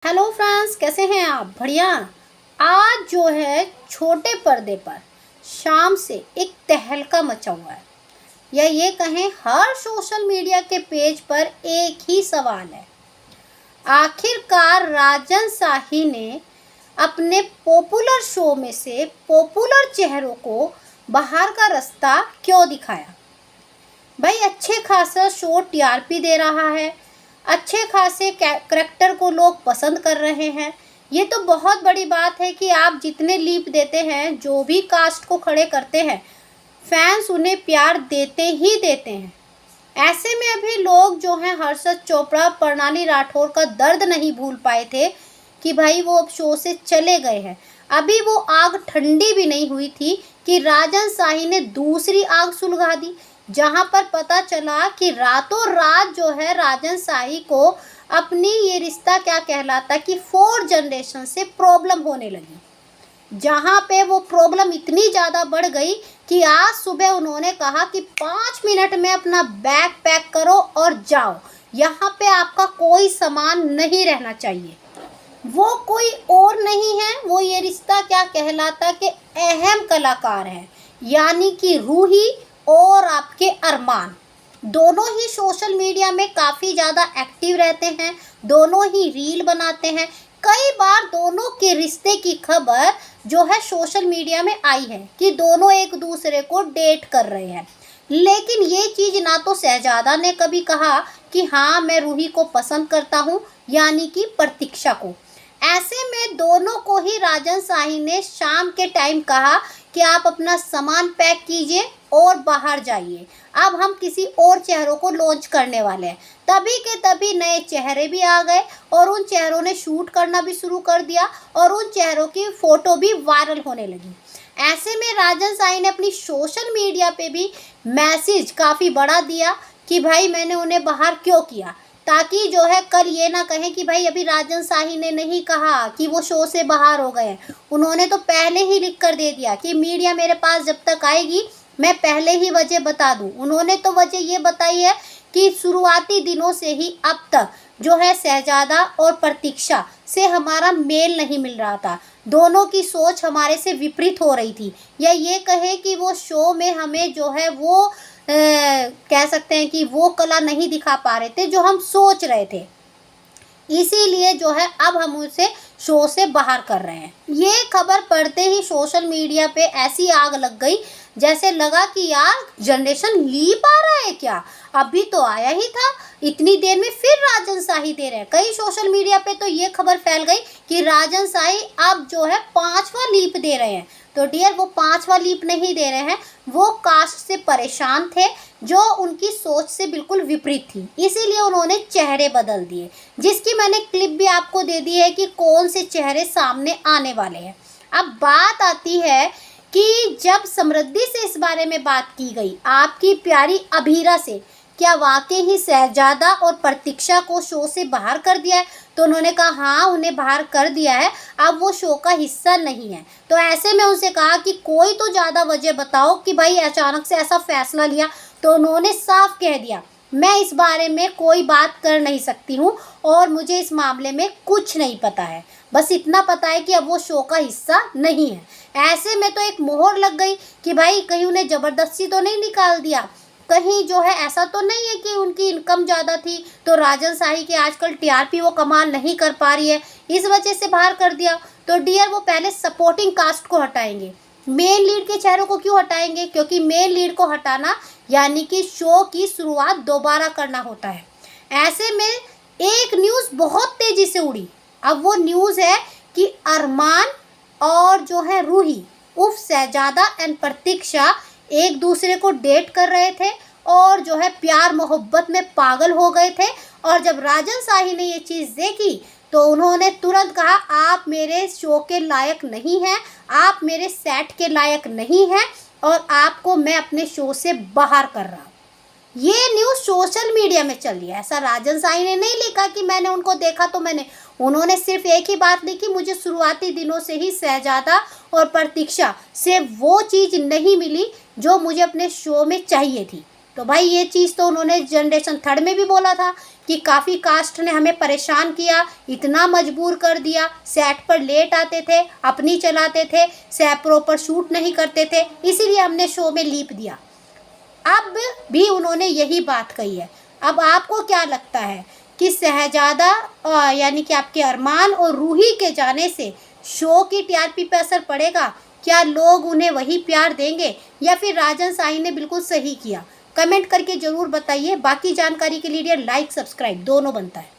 Hello friends, कैसे हैं आप? बढ़िया। आज जो है छोटे पर्दे पर शाम से एक तहलका मचा हुआ है, या ये कहें हर सोशल मीडिया के पेज पर एक ही सवाल है। आखिरकार राजन शाही ने अपने पॉपुलर शो में से पॉपुलर चेहरों को बाहर का रास्ता क्यों दिखाया? भाई, अच्छे खासा शो टीआरपी दे रहा है, अच्छे खासे करैक्टर को लोग पसंद कर रहे हैं। ये तो बहुत बड़ी बात है कि आप जितने लीप देते हैं, जो भी कास्ट को खड़े करते हैं, फैंस उन्हें प्यार देते ही देते हैं। ऐसे में अभी लोग जो हैं हर्षद चोपड़ा, प्रणाली राठौर का दर्द नहीं भूल पाए थे कि भाई वो अब शो से चले गए हैं। अभी वो आग ठंडी भी नहीं हुई थी कि राजन शाही ने दूसरी आग सुलगा दी, जहां पर पता चला कि रातों रात जो है राजन शाही को अपनी ये रिश्ता क्या कहलाता कि 4 जनरेशन से प्रॉब्लम होने लगी, जहां पे वो प्रॉब्लम इतनी ज़्यादा बढ़ गई कि आज सुबह उन्होंने कहा कि 5 मिनट में अपना बैग पैक करो और जाओ, यहाँ पे आपका कोई सामान नहीं रहना चाहिए। वो कोई और नहीं है, वो ये रिश्ता क्या कहलाता के अहम कलाकार हैं, यानी कि रूही और आपके अरमान। दोनों ही सोशल मीडिया में काफ़ी ज़्यादा एक्टिव रहते हैं, दोनों ही रील बनाते हैं। कई बार दोनों के रिश्ते की खबर जो है सोशल मीडिया में आई है कि दोनों एक दूसरे को डेट कर रहे हैं, लेकिन ये चीज़ ना तो शहजादा ने कभी कहा कि हाँ मैं रूही को पसंद करता हूँ, यानी कि प्रतीक्षा को। ऐसे में दोनों को ही राजन शाही ने शाम के टाइम कहा कि आप अपना सामान पैक कीजिए और बाहर जाइए, अब हम किसी और चेहरों को लॉन्च करने वाले हैं। तभी के तभी नए चेहरे भी आ गए और उन चेहरों ने शूट करना भी शुरू कर दिया और उन चेहरों की फ़ोटो भी वायरल होने लगी। ऐसे में राजन शाही ने अपनी सोशल मीडिया पे भी मैसेज काफ़ी बड़ा दिया कि भाई मैंने उन्हें बाहर क्यों किया, ताकि जो है कल ये ना कहें कि भाई अभी राजन शाही ने नहीं कहा कि वो शो से बाहर हो गए। उन्होंने तो पहले ही लिख कर दे दिया कि मीडिया मेरे पास जब तक आएगी मैं पहले ही वजह बता दूं। उन्होंने तो वजह ये बताई है कि शुरुआती दिनों से ही अब तक जो है शहजादा और प्रतीक्षा से हमारा मेल नहीं मिल रहा था, दोनों की सोच हमारे से विपरीत हो रही थी, या ये कहे कि वो शो में हमें जो है वो कह सकते हैं कि वो कला नहीं दिखा पा रहे थे जो हम सोच रहे थे, इसीलिए जो है अब हम उसे शो से बाहर कर रहे हैं। ये खबर पढ़ते ही सोशल मीडिया पे ऐसी आग लग गई जैसे लगा कि यार जनरेशन लीप आ रहा है क्या, अभी तो आया ही था, इतनी देर में फिर राजन शाही दे रहे हैं। कई सोशल मीडिया पे तो ये खबर फैल गई कि राजन शाही अब जो है 5वां लीप दे रहे हैं। तो डियर, वो 5वां लीप नहीं दे रहे हैं, वो कास्ट से परेशान थे जो उनकी सोच से बिल्कुल विपरीत थी, इसीलिए उन्होंने चेहरे बदल दिए, जिसकी मैंने क्लिप भी आपको दे दी है कि कौन से चेहरे सामने आने वाले हैं। अब बात आती है कि जब समृद्धि से इस बारे में बात की गई, आपकी प्यारी अभीरा से, क्या वाकई ही शहजादा और प्रतीक्षा को शो से बाहर कर दिया है? तो उन्होंने कहा हाँ उन्हें बाहर कर दिया है, अब वो शो का हिस्सा नहीं है। तो ऐसे में उनसे कहा कि कोई तो ज़्यादा वजह बताओ कि भाई अचानक से ऐसा फैसला लिया। तो उन्होंने साफ कह दिया मैं इस बारे में कोई बात कर नहीं सकती हूँ और मुझे इस मामले में कुछ नहीं पता है, बस इतना पता है कि अब वो शो का हिस्सा नहीं है। ऐसे में तो एक मोहर लग गई कि भाई कहीं उन्हें ज़बरदस्ती तो नहीं निकाल दिया, कहीं जो है ऐसा तो नहीं है कि उनकी इनकम ज़्यादा थी तो राजन शाही के आजकल टीआरपी वो कमाल नहीं कर पा रही है, इस वजह से बाहर कर दिया। तो डियर, वो पहले सपोर्टिंग कास्ट को हटाएंगे, मेन लीड के चेहरों को क्यों हटाएंगे? क्योंकि मेन लीड को हटाना यानी कि शो की शुरुआत दोबारा करना होता है। ऐसे में एक न्यूज़ बहुत तेज़ी से उड़ी। अब वो न्यूज़ है कि अरमान और जो है रूही उफ शहजादा एंड प्रतीक्षा एक दूसरे को डेट कर रहे थे और जो है प्यार मोहब्बत में पागल हो गए थे। और जब राजन शाही ने ये चीज़ देखी तो उन्होंने तुरंत कहा आप मेरे शो के लायक नहीं हैं, आप मेरे सेट के लायक नहीं हैं और आपको मैं अपने शो से बाहर कर रहा हूँ। ये न्यूज़ सोशल मीडिया में चल रही है। ऐसा राजन शाही ने नहीं लिखा कि मैंने उनको देखा तो उन्होंने सिर्फ एक ही बात लिखी, मुझे शुरुआती दिनों से ही शहजादा और प्रतीक्षा से वो चीज़ नहीं मिली जो मुझे अपने शो में चाहिए थी। तो भाई ये चीज़ तो उन्होंने जनरेशन थर्ड में भी बोला था कि काफ़ी कास्ट ने हमें परेशान किया, इतना मजबूर कर दिया, सेट पर लेट आते थे, अपनी चलाते थे, सेट प्रॉपर शूट नहीं करते थे, इसीलिए हमने शो में लीप दिया। अब भी उन्होंने यही बात कही है। अब आपको क्या लगता है कि शहजादा यानी कि आपके अरमान और रूही के जाने से शो की टीआरपी पे असर पड़ेगा? क्या लोग उन्हें वही प्यार देंगे या फिर राजन साई ने बिल्कुल सही किया? कमेंट करके ज़रूर बताइए। बाकी जानकारी के लिए लाइक सब्सक्राइब दोनों बनता है।